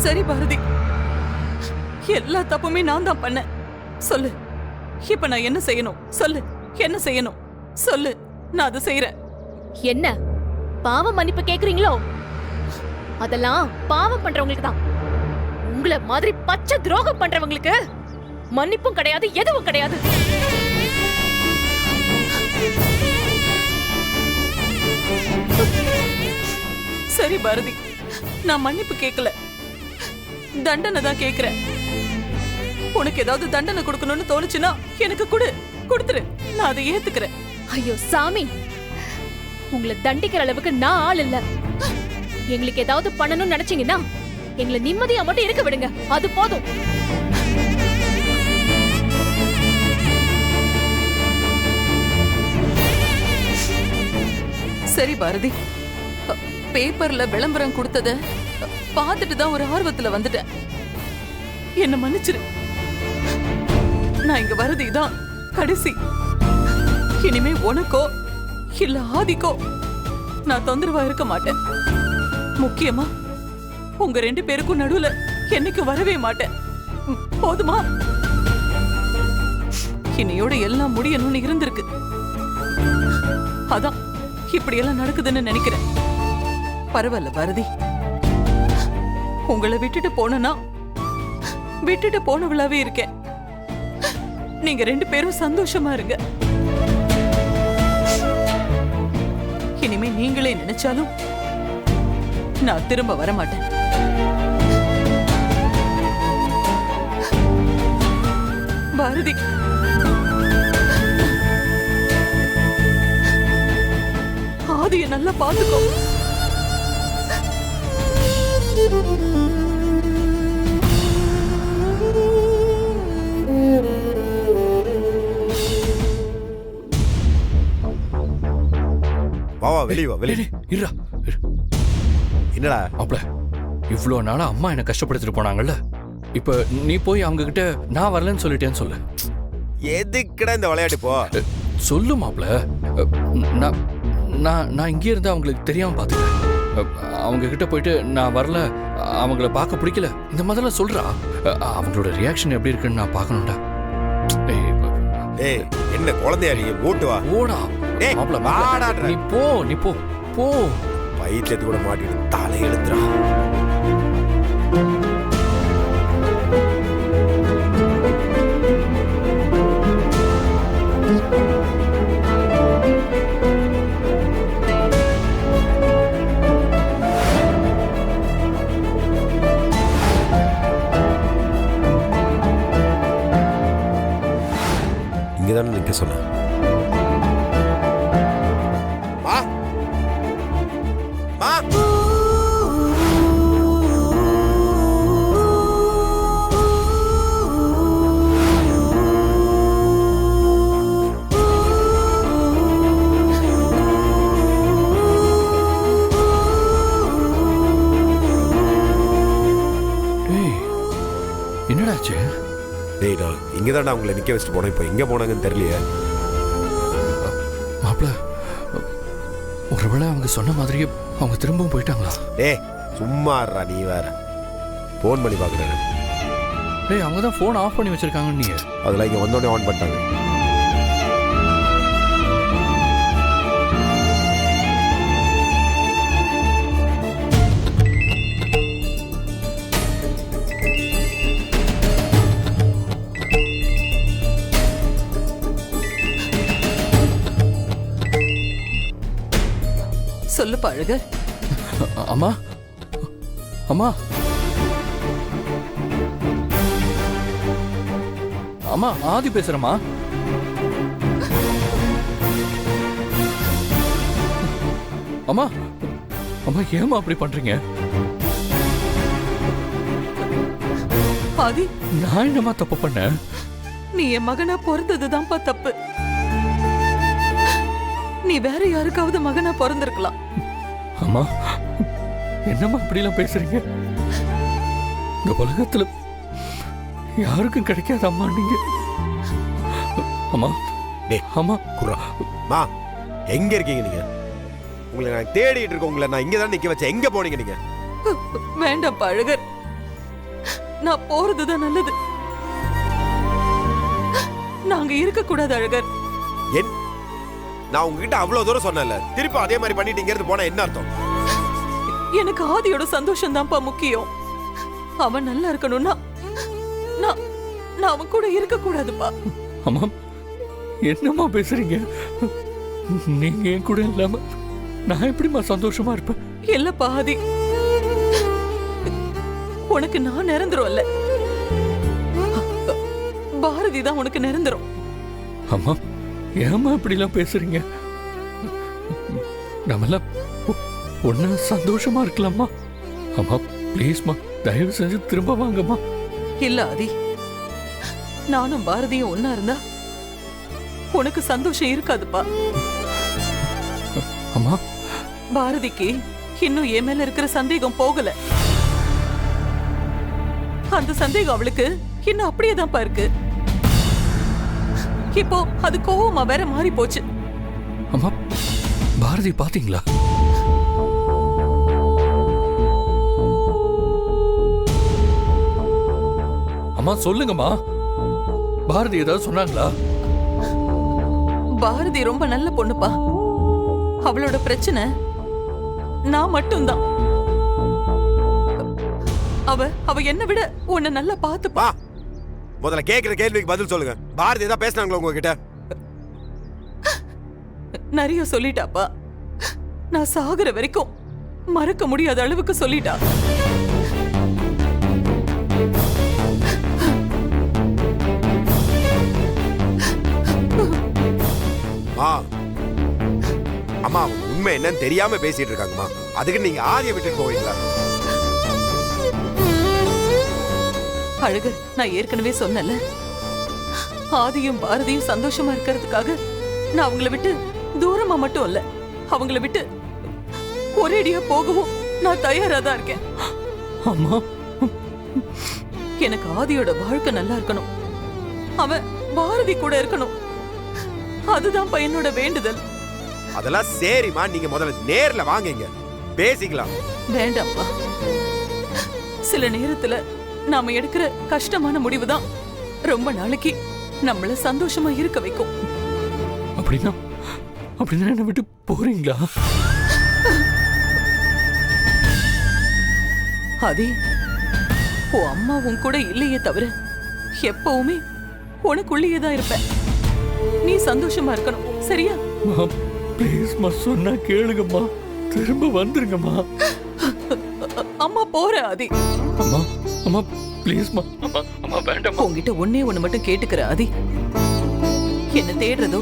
சரி பாரதி, எல்லா தப்புமே நான் தான் பண்ணேன். சொல்லு, இப்ப நான் என்ன செய்யணும்? சொல்லு, என்ன செய்யணும் சொல்லு, நான் அதை செய்யறேன். என்ன பாவ மன்னிப்பு கேக்குறீங்களோ? அதெல்லாம் பாவம் பண்றவங்களுக்கு தான். உங்களை மாதிரி பச்சை துரோகம் பண்றவங்களுக்கு மன்னிப்பும் கிடையாது, எதுவும் கிடையாது. சரி பாரதி, நான் மன்னிப்பு கேட்கல, தண்டனை தான் கேக்குறேன். உனக்கு ஏதாவது தண்டனை கொடுக்கணும்னு தோணுச்சுன்னா எனக்கு கொடுத்துரு, நான் அதை ஏத்துக்கிறேன். ஐயோ சாமி, உங்களை தண்டிக்கிற அளவுக்கு நான் ஆள் இல்ல. எங்களுக்கு ஏதாவது பண்ணணும்னு நினைச்சீங்கன்னா எங்களை நிம்மதியா மட்டும் இருக்க விடுங்க, அது போதும். சரி பாரதி, பேப்பர்ல விளம்பரம் கொடுத்தத பார்த்துட்டு தான் ஒரு ஆர்வத்துல வந்துட்டேன். என்ன மன்னிச்சிரு. நான் இங்க வரது இதான் கடைசி. இனிமே உனக்கோ இல்ல ஆதிக்கோ நான் தொந்தரவா இருக்க மாட்டேன். முக்கியமா உங்க 2 பேருக்கும் நடுவுல என்னைக்கு வரவே மாட்டேன். போதுமா? இன்னையோட எல்லாம் முடியணும்னு இருந்திருக்கு, அதான் இப்படி எல்லாம் நடக்குதுன்னு நினைக்கிறேன். பரவாயில்ல பாரதி, உங்களை விட்டுட்டு போனா விட்டுட்டு போனவளாவே இருக்கேன். நீங்க 2 பேரும் சந்தோஷமா இருங்க. இனிமே நீங்களே நினைச்சாலும் நான் திரும்ப வரமாட்டேன். பாரதி, ஆதிய நல்லா பாத்துக்கோ. வா வெளியே வா, வெளியே. இருடா. என்னடா மாப்ள, இவ்வளோ நாளா அம்மா என்ன கஷ்டப்படுத்திட்டு போனாங்கல்ல, இப்ப நீ போய் அவங்க கிட்ட நான் வரலன்னு சொல்லிட்டேன்னு சொல்லு. எதுக்குடா இந்த விளையாட்டு? போ சொல்லு மாப்ள. நான் நான் நான் இங்கே இருந்து அவங்களுக்கு தெரியாம பார்த்துக்கிறேன். அவங்க கிட்ட போயிட்டு நான் வரல, அவங்கள பார்க்க பிடிக்கல, இந்த மாதிரிலாம் சொல்றா. அவங்களோட ரியாக்ஷன் எப்படி இருக்குன்னு நான் பார்க்கணும்டா. ஏய், என்ன குழந்தையா நீ? ஓட்டு வா, ஓடா. டேய் மாப்ள, வாடாடா. நீ போ, நீ போ போ. பைத்தியத்து கூட மாட்டிட்டு தலை எழுந்துடா. இங்கதானே நிக்க சொன்ன? என்னடாச்சு? டேய், நான் இங்கதான்டா உங்களை நிக்க வச்சுட்டு போனேன். இப்போ எங்க போனாங்கன்னு தெரியலையே. மாப்ள, ஒருவேளை அவங்க சொன்ன மாதிரியே அவங்க திரும்பவும் போயிட்டாங்களா? டேய் சும்மா இருடா, நீ வேற. ஃபோன் பண்ணி பார்க்குறேன். டேய், அவங்க தான் ஃபோன் ஆஃப் பண்ணி வச்சிருக்காங்க. நீங்க அதெல்லாம் இங்கே வந்தோடனே ஆன் பண்ணிட்டாங்க. சொல்லுப்பா அழகர். அம்மா, அம்மா, அம்மா, ஆதி பேசுறமா? அம்மா, அம்மா, ஏமா அப்படி பண்றீங்க? ஆதி, நான் என்னமா தப்பு பண்ணேன்? நீ என் மகனா பிறந்ததுதான்ப்பா தப்பு. நீ வேற யாருக்காவது மகனா பிறந்திருக்கலாம். அம்மா, என்னம்மா இப்படி எல்லாம் பேசுறீங்க? இந்த உலகத்துல யாருக்கும் கிடைக்காத அம்மா நீங்க. அம்மா, டேய் அம்மா, குர்ரா. மா, எங்க இருக்கீங்க நீங்க? உங்களை நான் தேடிட்டு இருக்கேன். உங்களை நான் இங்க தான் நிக்க வச்சேன். எங்க போனீங்க நீங்க? வேண்டாம்ப்பா அழகர், நான் போறதுதான் நல்லது. நாங்க இருக்க கூடாது அழகர். என் நான் உங்ககிட்ட அவ்வளவு தூரம் சொன்னேன்ல, திருப்பி அதே மாதிரி பண்ணிட்டு இங்க இருந்து போனா என்ன அர்த்தம்? எனக்கு ஆதியோட சந்தோஷம் தான்ப்பா முக்கியம். அவன் நல்லா இருக்கணும்னா நான் நான் அவன் கூட இருக்க கூடாதுப்பா. அம்மா என்னம்மா பேசுறீங்க? நீங்க என் கூட இல்லாம நான் எப்படிம்மா சந்தோஷமா இருப்பேன்? இல்லப்பா ஆதி, உனக்கு நான் நிரந்தரம் இல்ல, பாரதி தான் உனக்கு நிரந்தரம். அம்மா ஏம்மா இப்படிலாம் பேசுறீங்க? நம்மெல்லாம் ஒன்னா சந்தோஷமா இருக்கலாமா? அம்மா ப்ளீஸ்மா, தயவு செஞ்சு திரும்ப வாங்கம்மா. இல்ல ஆதி, நானும் பாரதியும் ஒன்னா இருந்தா உனக்கு சந்தோஷம் இருக்காதுப்பா. அம்மா பாரதிக்கு இன்னும் என் மேல இருக்கிற சந்தேகம் போகல. அந்த சந்தேகம் அவளுக்கு இன்னும் அப்படியேதான்ப்பா இருக்கு. இப்போ அது கோவமா வேற மாறி போச்சு. அம்மா பாரதி பாத்தீங்களா? அம்மா சொல்லுங்கம்மா, பாரதி ஏதாவது சொன்னாங்களா? பாரதி ரொம்ப நல்ல பொண்ணுப்பா. அவளோட பிரச்சனை நான் மட்டும்தான். அவ என்ன விட உன்னை நல்லா பாத்துப்பா. முதல்ல கேக்குற கேள்விக்கு பதில் சொல்லுங்க. பாரதி ஏதாவது பேசினாங்களா உங்ககிட்ட? நிறைய சொல்லிட்டாப்பா. நான் சாகுற வரைக்கும் மறக்க முடியாத அளவுக்கு சொல்லிட்டா. அம்மா உண்மை என்னன்னு தெரியாம பேசிட்டு இருக்காங்கம்மா. அதுக்கு நீங்க ஆதியை விட்டுட்டு போவீங்களா? அழகர், நான் ஏற்கனவே சொன்னல, ஆதியும் பாரதியும் சந்தோஷமா இருக்கிறதுக்காக நான் அவங்கள விட்டு தூரமா மட்டும் இல்ல, அவங்கள விட்டு ஒரேடியா போகவும் நான் தயாரா தான் இருக்கேன். அம்மா எனக்கு ஆதியோட வாழ்க்கை நல்லா இருக்கணும், அவன் பாரதி கூட இருக்கணும். அதுதான் பையனோட வேண்டுதல். அதெல்லாம் சரிம்மா, நீங்க முதல்ல நேர்ல வாங்குங்க, பேசிக்கலாம். வேண்டாம்ப்பா. சில நேரத்துல நாம எடுக்கிற கஷ்டமான முடிவுதான் ரொம்ப நாளைக்கு நம்மள சந்தோஷமா இருக்க வைக்கும். அப்படின்னா என்ன விட்டு போறீங்களா? அதே உன் அம்மா உன் கூட இல்லையே தவிர எப்பவுமே உனக்குள்ளேயே தான் இருப்பேன். நீ சந்தோஷமா இருக்கணும், சரியா? ப்ளீஸ்மா, சொன்னா கேளுங்கம்மா, திரும்ப வந்துருங்கம்மா. அம்மா போற ஆதி. அம்மா அம்மா ப்ளீஸ்மா, அம்மா அம்மா வேண்டாம். உன்கிட்ட ஒன்னே ஒண்ணு மட்டும் கேட்டுக்கிற ஆதி, என்ன தேடுறதோ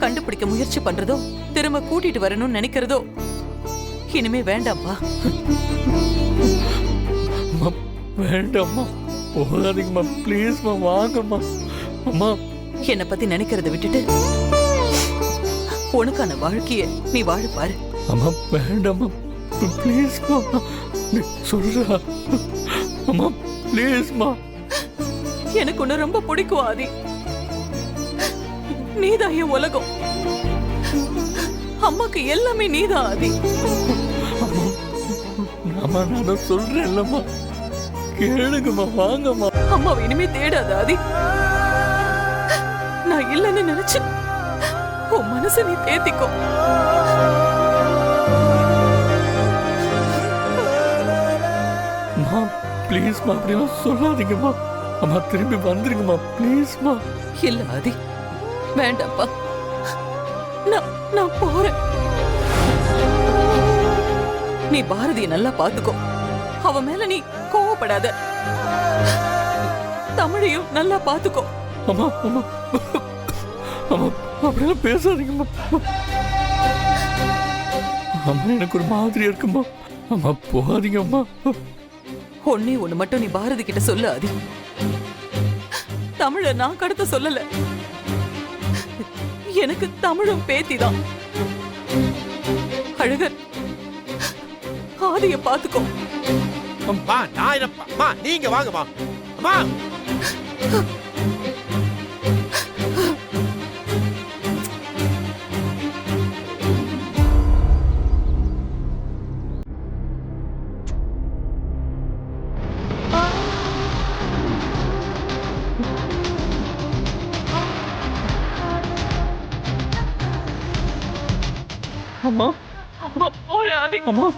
கண்டுபிடிக்க முயற்சி பண்றதோ திரும்ப கூட்டிட்டு வரணும்னு நினைக்கிறதோ இனிமே வேண்டாம்ப்பா. அம்மா வேண்டாம்மா, போகாதீங்கம்மா, ப்ளீஸ்மா, வாங்கம்மா. அம்மா என்னை பத்தி நினைக்கிறத விட்டுட்டு உனக்கான வாழ்க்கைய நீ வாழ பாரு. அம்மா வேண்டாம்மா, ப்ளீஸ்மா, நீ சொல்றா. அம்மா ப்ளீஸ்மா. எனக்கு உன்னை ரொம்ப பிடிக்கும் ஆதி. நீதான் என் உலகம். அம்மாக்கு எல்லாமே நீதான் ஆதி. அம்மா நான் சொல்றேன் இல்லம்மா, கேளுங்கம்மா, வாங்கம்மா. அம்மாவை இனிமே தேடாத ஆதி. நான் இல்லைன்னு நினைச்சு உன் மனசை நீ தேத்திக்கோ. அம்மா ப்ளீஸ்மா, அப்படிலாம் சொல்லாதீங்கம்மா. அம்மா திரும்பி வந்துருங்கம்மா, ப்ளீஸ்மா. இல்ல ஆதி, வேண்டாம்ப்பா. நான் போறேன். நீ பாரதியை நல்லா பாத்துக்கோ. அவ மேல நீ கோவப்படாத. தமிழையும் நல்லா பாத்துக்கோ. அம்மா அம்மா அம்மா, அப்படிலாம் பேசாதீங்கம்மா. அம்மா எனக்கு ஒரு மாதிரியா இருக்குமா. அம்மா போகாதீங்கம்மா. ஒன்னே ஒண்ணு மட்டும் நீ பாரதி கிட்ட சொல்லு ஆதி. தமிழ நான் கடத்த சொல்லல, எனக்கு தமிழும் பேத்திதான். அழகர், ஆதிய பாத்துக்கோ. அம்மா நான் என்னப்பா, அம்மா நீங்க வாங்கம்மா. அம்மா அம்மா அம்மா போயாதீங்க அம்மா.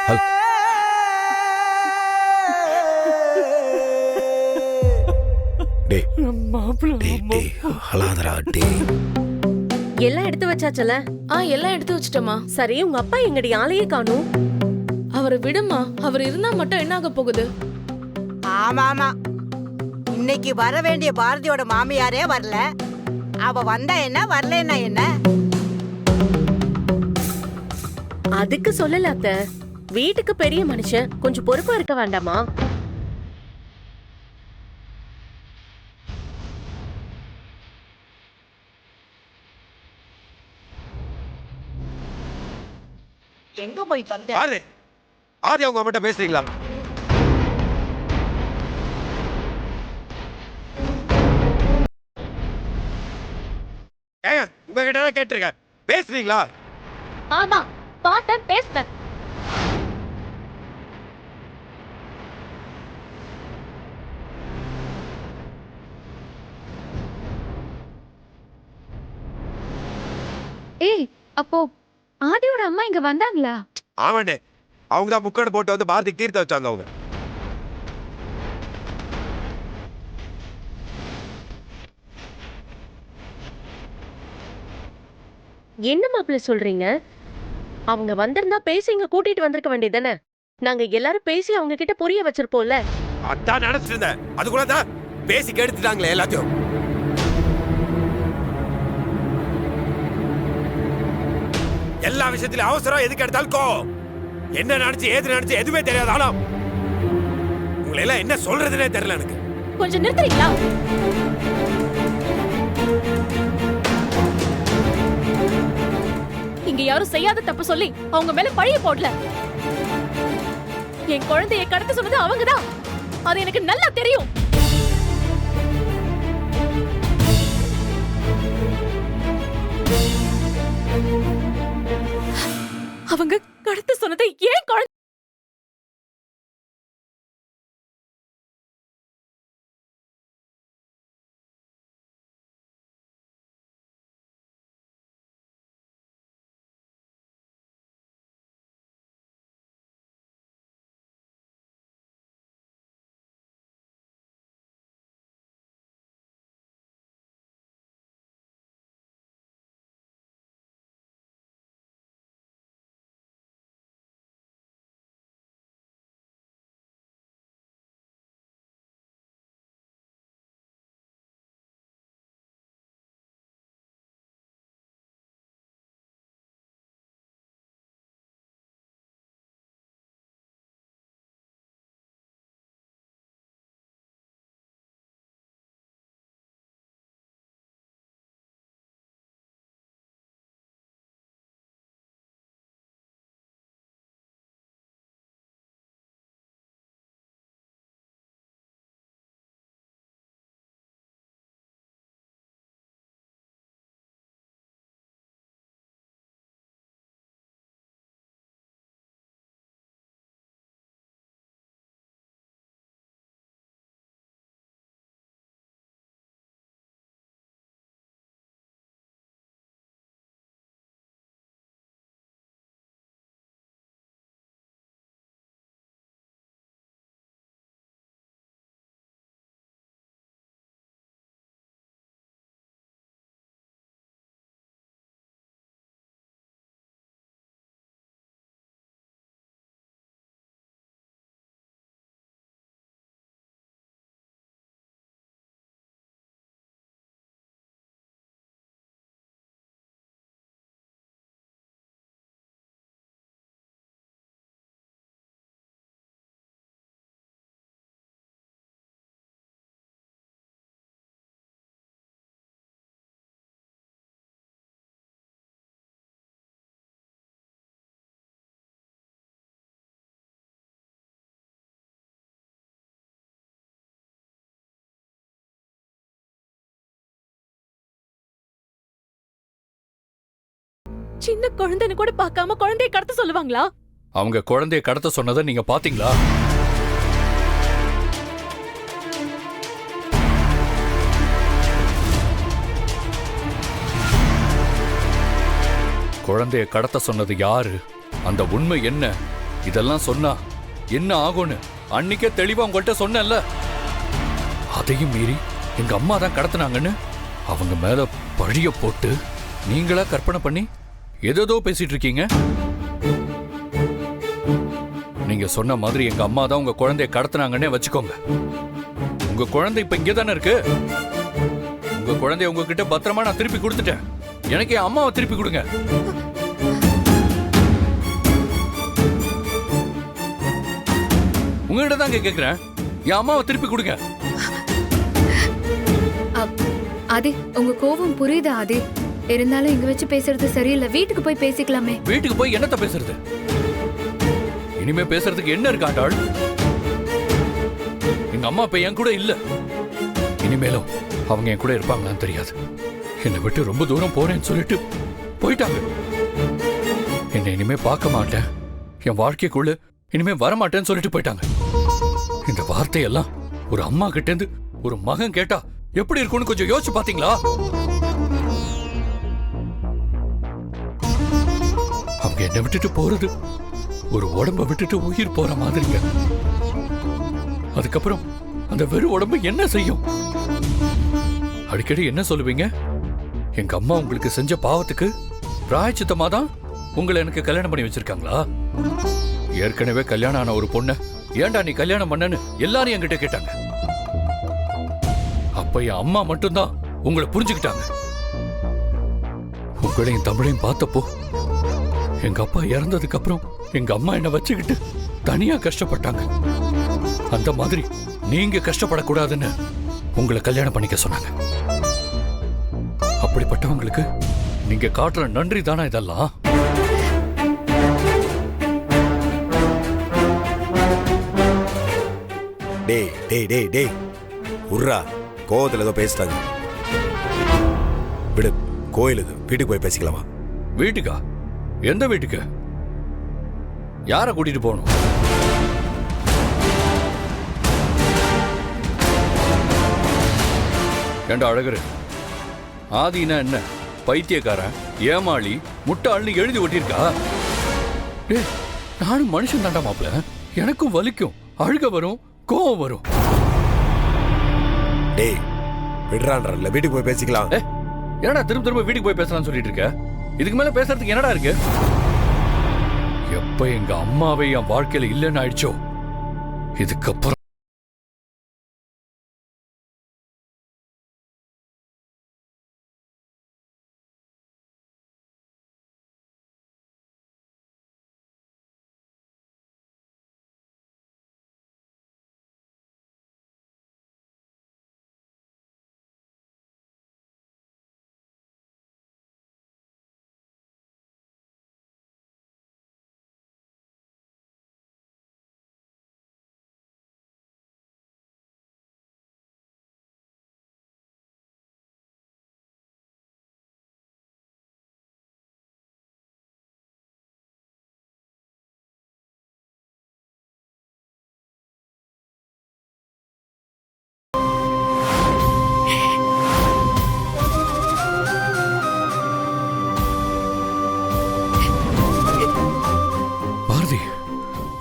ஹல்- டேய் மாப்பிள்ள டேய் டேய் அழாதடா டேய். எல்லாம் எடுத்து வச்சாச்சல? எல்லாம் எடுத்து வச்சிட்டோமா. சரி, உங்க அப்பா எங்கடி ஆளையே காணும்? அவரை விடுமா, அவர் இருந்தா மட்டும் என்ன ஆக போகுது? ஆமாமா, இன்னைக்கு வர வேண்டிய பாரதியோட மாமியாரே வரல. அவ வந்தா என்ன, வரலன்னா என்ன? அதுக்கு சொல்லல அத்த. வீட்டுக்கு பெரிய மனுஷன், கொஞ்சம் பொறுப்பா இருக்க வேண்டாமா? எங்க போய் வந்த? ஆதி ஆதி அவங்க அம்மாட்ட பேசுறீங்களா? ஏங்க உங்ககிட்ட தான் கேட்டிருக்கேன், பேசுறீங்களா? ஆமா, பார்த்தேன், பேசுனேன். ஏய், அப்போ ஆதியோட அம்மா இங்க வந்தாங்களா? ஆமாண்டே, அவங்க தான் முக்கடை போட்டு வந்து பாரதிக்கு தீர்த்த வச்சாங்க. அவங்க என்ன மாப்பிள்ள சொல்றீங்க? அவங்க வந்திருந்தா பேசி இங்க கூட்டிட்டு வந்திருக்க வேண்டியதானே? நாங்க எல்லாரும் பேசி அவங்க கிட்ட புரிய வச்சிருப்போம்ல. அதான் நினைச்சிட்டு இருந்தேன், அதுக்குள்ள தான் பேசி கெடுத்துட்டாங்களே எல்லாத்தையும். எல்லா விஷயத்திலும் அவசரம், எதுக்கு எடுத்தாலும் கோவம். என்ன நினைச்சு ஏது நினைச்சு எதுவுமே தெரியாது. ஆனா உங்களை எல்லாம் என்ன சொல்றதுன்னே தெரியல எனக்கு. கொஞ்சம் நிறுத்துறீங்களா? இங்க யாரும் செய்யாத தப்பு சொல்லி அவங்க மேல பழிய போடல. என் குழந்தையை கடத்த சொன்னது அவங்கதான். அது எனக்கு நல்லா தெரியும். அவங்க கடத்த சொன்னதை ஏன் குழந்தை சின்ன குழந்தைன்னு கூட பார்க்காம குழந்தைய கடத்த சொல்லுவாங்களா? அவங்க குழந்தைய கடத்த சொன்னதை நீங்க பாத்தீங்களா? குழந்தைய கடத்த சொன்னது யாரு, அந்த உண்மை என்ன, இதெல்லாம் சொன்னா என்ன ஆகும்னு அன்னைக்கே தெளிவா உங்கள்கிட்ட சொன்னேன்ல. அதையும் மீறி எங்க அம்மா தான் கடத்தினாங்கன்னு அவங்க மேல பழிய போட்டு நீங்களா கற்பனை பண்ணி ஏதோ பேசிட்டு இருக்கீங்க. நீங்க சொன்ன மாதிரி எங்க அம்மா தான் உங்க குழந்தைய கடத்தினாங்கன்னே வச்சுக்கோங்க. உங்க குழந்தை இப்ப இங்கே தானே இருக்கு. உங்க குழந்தைய உங்ககிட்ட பத்திரமா நான் திருப்பி கொடுத்துட்டேன். எனக்கு என் அம்மாவை திருப்பி கொடுங்க. உங்ககிட்ட தான் கேட்கிறேன், என் அம்மாவை திருப்பி கொடுங்க. ஆதி, உங்க கோபம் புரியுது ஆதி. இருந்தாலும் இங்க வச்சு பேசுறது சரியில்லை. வீட்டுக்கு போய் பேசிக்கலாமே. வீட்டுக்கு போய் என்னத்த பேசுறது? இனிமே பேசுறதுக்கு என்ன இருக்கு ஆண்டாள்? எங்க அம்மா இப்ப என் கூட இல்ல. இனிமேலும் அவங்க என் கூட இருப்பாங்களான்னு தெரியாது. என்னை விட்டு ரொம்ப தூரம் போறேன்னு சொல்லிட்டு போயிட்டாங்க. என்னை இனிமே பார்க்க மாட்டேன், என் வாழ்க்கைக்குள்ள இனிமே வரமாட்டேன்னு சொல்லிட்டு போயிட்டாங்க. இந்த வார்த்தையெல்லாம் ஒரு அம்மா கிட்ட இருந்து ஒரு மகன் கேட்டா எப்படி இருக்கும்னு கொஞ்சம் யோசிச்சு பாத்தீங்களா? அவங்க என்னை விட்டுட்டு போறது ஒரு உடம்ப விட்டுட்டு உயிர் போற மாதிரிங்க. அதுக்கப்புறம் அந்த வெறும் உடம்பு என்ன செய்யும்? அடிக்கடி என்ன சொல்லுவீங்க? எங்க அம்மா உங்களுக்கு செஞ்ச பாவத்துக்கு பிராயச்சித்தமா தான் உங்களை எனக்கு கல்யாணம் பண்ணி வச்சிருக்காங்களா? ஏற்கனவே கல்யாணம் ஆன ஒரு பொண்ண ஏன்டா நீ கல்யாணம் பண்ணன்னு எல்லாரும் என்கிட்ட கேட்டாங்க. அப்ப என் அம்மா மட்டும்தான் உங்களை புரிஞ்சுக்கிட்டாங்க. உங்களையும் தமிழையும் பார்த்தப்போ எங்க அப்பா இறந்ததுக்கு அப்புறம் எங்க அம்மா என்ன வச்சுக்கிட்டு தனியா கஷ்டப்பட்டாங்க. அந்த மாதிரி நீங்க கஷ்டப்படக்கூடாதுன்னு உங்களை கல்யாணம் பண்ணிக்க சொன்னாங்க. அப்படிப்பட்டவங்களுக்கு நீங்க காட்டுற நன்றி தானா இதெல்லாம்? டேய் டேய் டேய் டேய் உர்ரா, கோவத்தில் ஏதோ பேசிட்டாங்க. விடு, கோயிலுக்கு வீட்டுக்கு போய் பேசிக்கலாமா? வீட்டுக்கா? எந்த வீட்டுக்கு? யார கூட்டிட்டு போகணும்? ஏண்டா அழகரு, ஆதினா என்ன பைத்தியக்காரன், ஏமாளி, முட்டாள்னு எழுதி ஒட்டியிருக்கா? டேய், நானும் மனுஷன் தாண்டா மாப்ள. எனக்கும் வலிக்கும், அழுக வரும், கோவம் வரும். டேய் விடுறான்றல, வீட்டுக்கு போய் பேசிக்கலாம். என்னடா திரும்ப திரும்ப வீட்டுக்கு போய் பேசலாம்னு சொல்லிட்டு இருக்க? இதுக்கு மேல பேசுறதுக்கு என்னடா இருக்கு? எப்ப எங்க அம்மாவை என் வாழ்க்கையில இல்லைன்னு ஆயிடுச்சோ, இதுக்கப்புறம்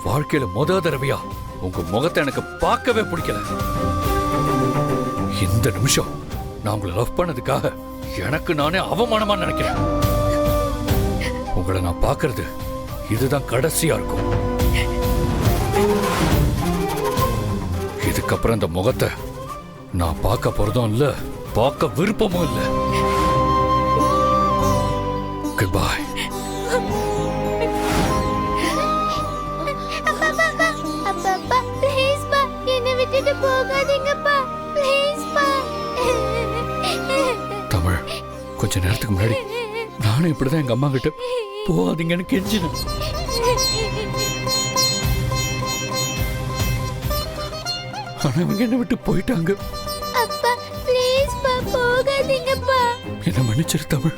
வாழ்க்கையில முத தடவையா உங்க முகத்தை எனக்கு பார்க்கவே பிடிக்கல. இந்த நிமிஷம் நான் உங்களை லவ் பண்ணதுக்காக எனக்கு நானே அவமானமா நினைக்கிறேன். உங்களை நான் பார்க்கறது இதுதான் கடைசியா இருக்கும். இதுக்கப்புறம் இந்த முகத்தை நான் பார்க்க போறதும் இல்ல, பார்க்க விருப்பமும் இல்ல. Goodbye. தமிழ், கொஞ்ச நேரத்துக்கு முன்னாடி நானும் இப்படிதான் எங்க அம்மா கிட்ட போகாதீங்கன்னு கெஞ்சினேன். ஆனா இவங்க என்ன விட்டு போயிட்டாங்க. அப்பா ப்ளீஸ் பா, போகாதீங்கப்பா. என்ன மன்னிச்சிரு தமிழ்.